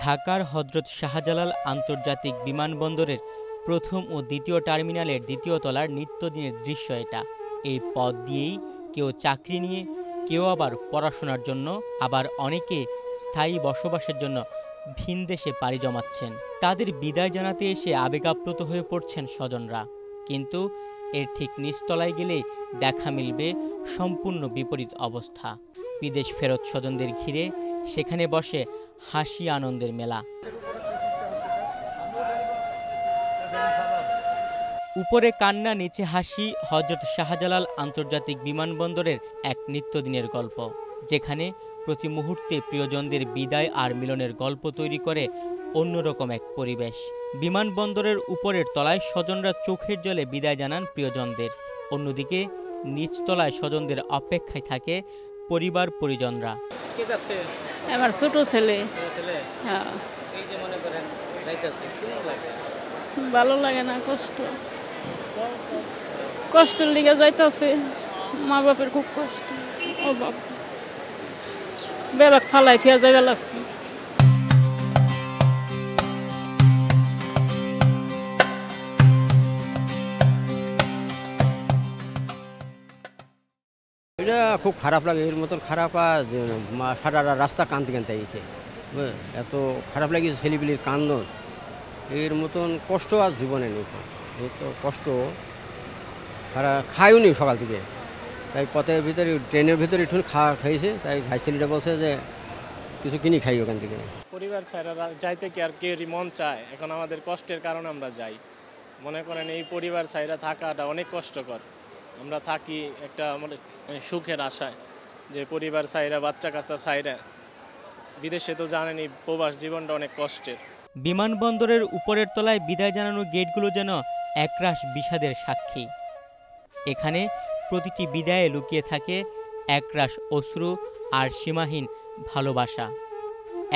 ঢাকার হযরত শাহজালাল আন্তর্জাতিক বিমানবন্দরের প্রথম ও দ্বিতীয় টার্মিনালের দ্বিতীয় তলার নিত্যদিনের দৃশ্য এটা। এই পথ দিয়েই কেউ চাকরি নিয়ে, কেউ আবার পড়াশোনার জন্য, আবার অনেকে স্থায়ী বসবাসের জন্য ভিনদেশে পাড়ি জমাচ্ছেন। তাদের বিদায় জানাতে এসে আবেগাপ্লুত হয়ে পড়ছেন স্বজনরা। কিন্তু এর ঠিক নিচতলায় গেলে দেখা মিলবে সম্পূর্ণ বিপরীত অবস্থা। বিদেশ ফেরত স্বজনদের ঘিরে সেখানে বসে হাসি আনন্দের মেলা। উপরে কান্না, নিচে হাসি, হযরত শাহজালাল আন্তর্জাতিক বিমানবন্দরের এক নিত্যদিনের গল্প, যেখানে প্রতি মুহূর্তে প্রিয়জনদের বিদায় আর মিলনের গল্প তৈরি করে অন্যরকম এক পরিবেশ। বিমানবন্দরের উপরের তলায় স্বজনরা চোখের জলে বিদায় জানান প্রিয়জনদের, অন্যদিকে নিচতলায় স্বজনদের অপেক্ষায় থাকে পরিবার পরিজনরা। আমার ছোট ছেলে। ভালো লাগে না, কষ্টের লিগে যাইতেছে। মা বাপের খুব কষ্ট, ও বাপ বেবাক ফালাই থিয়া যাইবা লাগছে। এটা খুব খারাপ লাগে, এর মতন খারাপ আর সারা রাস্তা কাঁদতে কাঁদতে গেছে। এত খারাপ লাগছে ছেলেপিলির কান্দন, এর মতন কষ্ট আর জীবনে নেই। এই তো কষ্ট খাইও নি সকাল থেকে, তাই পথের ভিতরে ট্রেনের ভিতরে একটু খাইছে, তাই ভাই ছেলেটা বলছে যে কিছু কিনে খাই ওখান থেকে। পরিবার ছাড়া যাইতে কি আর কেউরই মন চায়? এখন আমাদের কষ্টের কারণে আমরা যাই। মনে করেন এই পরিবার ছাড়া থাকাটা অনেক কষ্টকর। আমরা থাকি একটা আমাদের সুখের আশায়, যে পরিবার ছাড়া, বাচ্চা কাচ্চা ছাড়া বিদেশে তো জানেনই প্রবাস জীবনটা অনেক কষ্টের। বিমানবন্দরের উপরের তলায় বিদায় জানানোর গেটগুলো যেন একরাশ বিষাদের সাক্ষী। এখানে প্রতিটি বিদায়ে লুকিয়ে থাকে একরাশ অশ্রু আর সীমাহীন ভালোবাসা।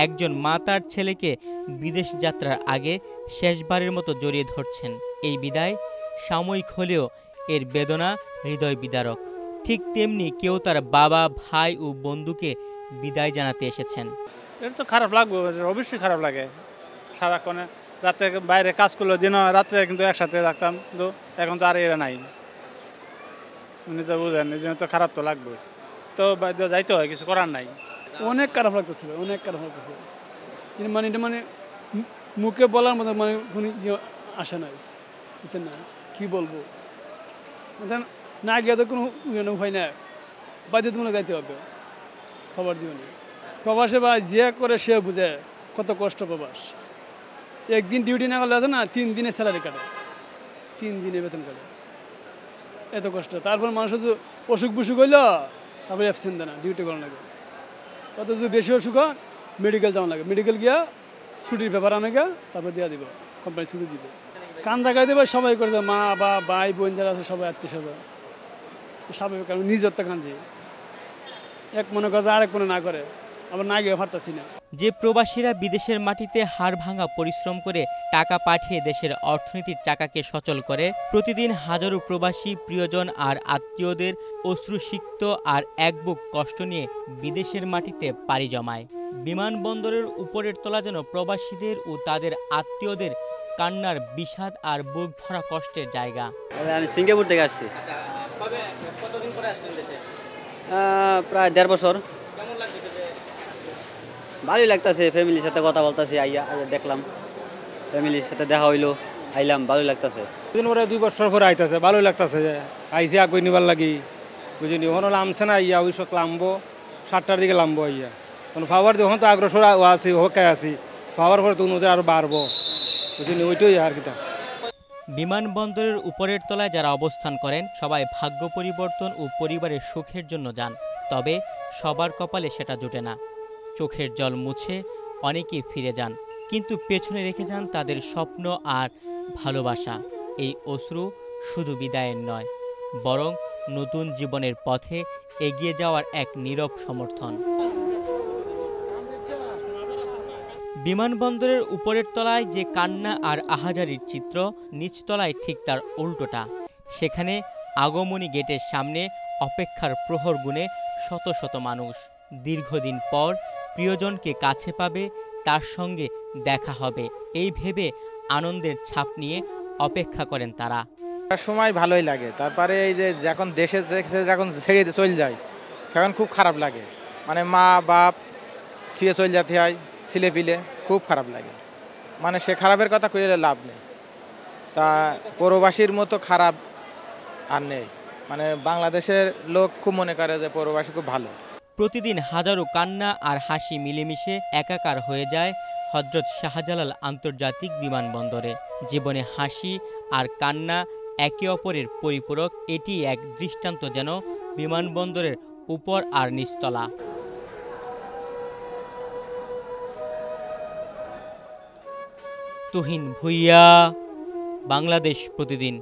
একজন মা তার ছেলেকে বিদেশ যাত্রার আগে শেষবারের মতো জড়িয়ে ধরছেন। এই বিদায় সাময়িক হলেও এর বেদনা হৃদয় বিদারক। ঠিক তেমনি কেউ তার বাবা, ভাই ও বন্ধুকে বিদায় জানাতে এসেছেন। এটা তো খারাপ লাগবে, অবশ্যই খারাপ লাগে। সারাক্ষণ রাত্রে বাইরে কাজ করলো, দিন রাত্রে কিন্তু একসাথে থাকতাম, কিন্তু এখন তো আর এরা নাই। নিজে বুঝেন, এই জন্য তো খারাপ তো লাগবে, তো যাইতে হয়, কিছু করার নাই। অনেক খারাপ লাগতেছিল, অনেক খারাপ লাগতেছে। মানে এটা মানে মুখে বলার মতো মানে কোনো আসে নাই, বুঝছেন না? কী বলবো, না গিয়ে তো কোনো উপায় নাই, বাধ্যতামূলক যাইতে হবে সবার জীবনে। প্রবাসে বা যে করে সে বুঝে কত কষ্ট প্রবাস। একদিন ডিউটি না করলে আছে না, 3 দিনে স্যালারি কাটে, 3 দিনে বেতন কাটে, এত কষ্ট। তারপর মানুষের তো অসুখ বিসুখ হইল, তারপরে অ্যাবসেন্ট দেয় না, ডিউটি করানো লাগে। কত যদি বেশি অসুখ হয় মেডিকেল যাওয়া লাগে, মেডিকেল গিয়া ছুটির ব্যাপার আনে গিয়া তারপর দেওয়া দিব, কোম্পানি ছুটি দিবে। কান্দা করে দেবে সবাই করে দেবে, মা বা ভাই বোন যারা আছে সবাই আত্মীয় স্বজন, স্বাভাবিক। আমি নিজের তো কাঁদছি, এক মনে করে আরেক মনে না করে, আবার না গিয়ে পারতাছি না। যে প্রবাসীরা বিদেশের মাটিতে হাড় ভাঙা পরিশ্রম করে টাকা পাঠিয়ে দেশের অর্থনীতির চাকাকে সচল করে, প্রতিদিন হাজারো প্রবাসী প্রিয়জন আর আত্মীয়দের অশ্রুসিক্ত আর এক বুক কষ্ট নিয়ে বিদেশের মাটিতে পাড়ি জমায়। বিমানবন্দরের উপরের তলা যেন প্রবাসীদের ও তাদের আত্মীয়দের কান্নার বিষাদ আর বুক ভরা কষ্টের জায়গা। আমি সিঙ্গাপুর থেকে আসছি। কতদিন পরে আসলেন দেশে? প্রায় 1.5 বছর। ভালোই লাগতেছে, ফ্যামিলির সাথে কথা বলতেছি, আইয়া দেখলাম, ফ্যামিলির সাথে দেখা হইলো, আইলাম, ভালোই লাগতেছে। 2 বছর পরে আইতেছে, ভালোই লাগতেছে, যে আইসি আগুই নিবার লাগি, বুঝিনি ওখানে নামছে না, ইয়া ওইসব নামবো 7টার দিকে নামবো, ইয়া কোনো পাওয়ার দিয়ে তো আগ্রসর আছি, হোকায় আছি, পাওয়ার পরে তো ওদের আরো বাড়বো, বুঝিনি, ওইটাই আর কি। বিমানবন্দরের উপরের তলায় যারা অবস্থান করেন সবাই ভাগ্য পরিবর্তন ও পরিবারের সুখের জন্য যান, তবে সবার কপালে সেটা জোটে না। চোখের জল মুছে অনেকেই ফিরে যান, কিন্তু পেছনে রেখে যান তাদের স্বপ্ন আর ভালোবাসা। এই অশ্রু শুধু বিদায়ের নয়, বরং নতুন জীবনের পথে এগিয়ে যাওয়ার এক নীরব সমর্থন। বিমানবন্দরের উপরের তলায় যে কান্না আর আহাজারির চিত্র, নিচতলায় ঠিক তার উল্টোটা। সেখানে আগমনী গেটের সামনে অপেক্ষার প্রহর গুণে শত শত মানুষ। দীর্ঘদিন পর প্রিয়জনকে কাছে পাবে, তার সঙ্গে দেখা হবে এই ভেবে আনন্দের ছাপ নিয়ে অপেক্ষা করেন তারা। সময় ভালোই লাগে, তারপরে এই যে যখন দেশে যখন ছেড়ে চলে যায় সেখন খুব খারাপ লাগে, মানে মা বাপ ছিঁড়ে চলে যেতে হয়, ছিলে পিলে খুব খারাপ লাগে, মানে সে খারাপের কথা কইলে লাভ নেই। তা পরবাসীর মতো খারাপ আর নেই, মানে বাংলাদেশের লোক খুব মনে করে যে পরবাসী খুব ভালো। প্রতিদিন হাজারো কান্না আর হাসি মিলেমিশে একাকার হয়ে যায় হযরত শাহজালাল আন্তর্জাতিক বিমানবন্দরে। জীবনে হাসি আর কান্না একে অপরের পরিপূরক, এটি এক দৃষ্টান্ত যেন বিমানবন্দরের উপর আর নিচতলা। তুহিন ভুইয়া, বাংলাদেশ প্রতিদিন।